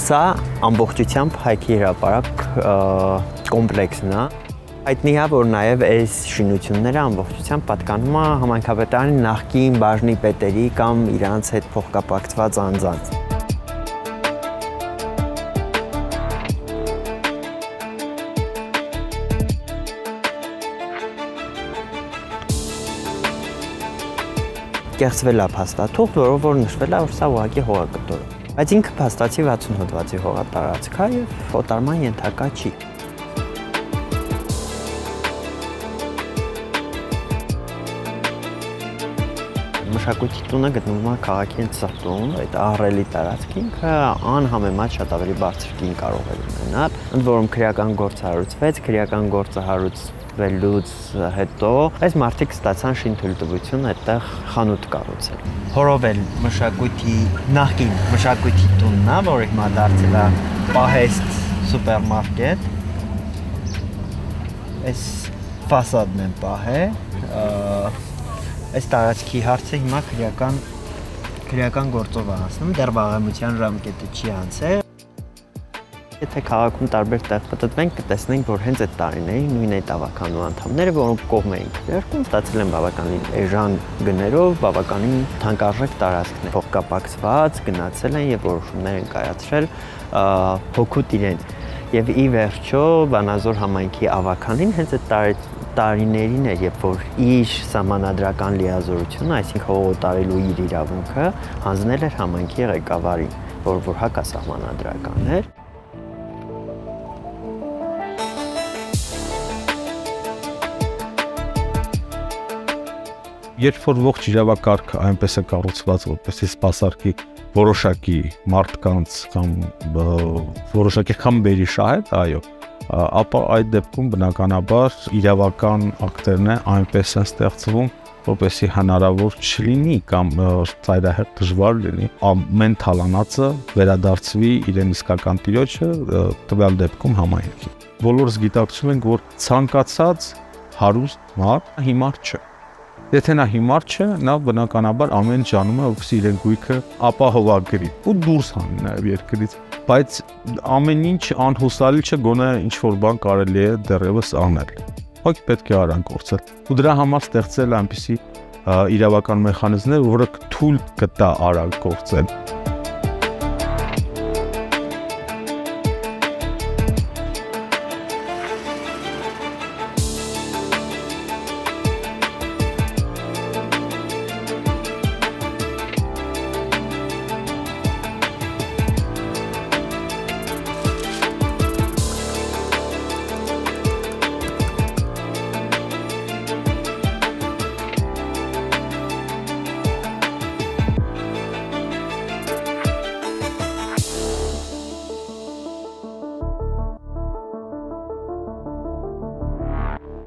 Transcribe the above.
Սա ամբողջությամբ հայքի հրապարակ կոմպլեքսն է։ Հայտնի է, որ նաև այս շինությունները ամբողջությամբ պատկանում է համայնքապետարանի նախկին բաժնի պետերի կամ իրանց հետ փոխկապակցված անձանց։ Կեղծվել է փաստաթուղթ, որով որ նշվել է, որ սա ուղղակի հողակտոր է։ Բայց ինքը փաստացի 60 հոդվածի հողատարածք է եւ օտարման ենթակա չի։ Մշակույթի տունը գտնվում է քաղաքի սրտում, այդ ահռելի տարածքը ինքը անհամեմատ շատ ավելի բարձր գին կարող է ունենալ։ Ընդ որում քրեական գործը հարուցվեց, քրեական գործը հարուցվելուց հետո այս մարդիկ ստացան շինթույլտվություն այդտեղ խանութ կառուցել։ Հորովել մշակույթի նախկին մշակույթի տունն է, որը հիմա դարձել է պահեստ սուպերմարկետ։ Այս ֆասադն են պահել։ Այս տարածքի հարցը հիմա քրեական գործով է անցնում, դեռ վաղեմության ժամկետը չի անցել։ Եթե քաղաքում տարբեր տեղ պատտվենք, կտեսնենք, որ հենց այդ տարիներին նույն այդ ավականու անդամները, որոնք կողմ էին քրեարկում, ստացել են բավականին էժան գներով, բավականին թանկարժեք տարածքներ, փոխկապակցված, գնացել են եւ որոշումներ են կայացրել հոգուտ իրենց։ Եվ ի վերջո Վանաձոր համայնքի ավականին հենց այդ տարիներին է, երբ որ իր սահմանադրական լիազորությունը, այսինքն հողոտարելու իր իրավունքը հանձնել էր համայնքի ղեկավարին, որ հակասահմանադրական էր։ Երբ որ ողջ իրավակարգը այնպես է կառուցված, որպեսզի սպասարկի որոշակի մարդկանց կամ որոշակի խմբերի շահեր, այո, ապա այդ դեպքում բնականաբար իրավական ակտերն այնպես են ստեղծվում, որպեսզի հնարավոր չլինի կամ ծայրահեղ դժվար լինի ամեն թալանածը վերադարձվի իրեն իսկական տիրոջը, տվյալ դեպքում համայնքի։ Բոլորս գիտակցում ենք, որ ցանկացած հարուստ մարդ հիմար չէ։ Եթե նա հիմար չէ, նա բնականաբար ամեն ինչ անում է, որպեսզի իրեն գույքը ապահովագրի ու դուրս հանի նաև երկրից, բայց ամեն ինչ անհուսալի չէ, գոնե ինչ-որ բան կարելի է դեռևս անել։ Ոք պետք է արան կորցել։ Ու դրա համար ստեղծել այնպիսի իրավական մեխանիզմներ, որը թույլ կտա արագ կորցել։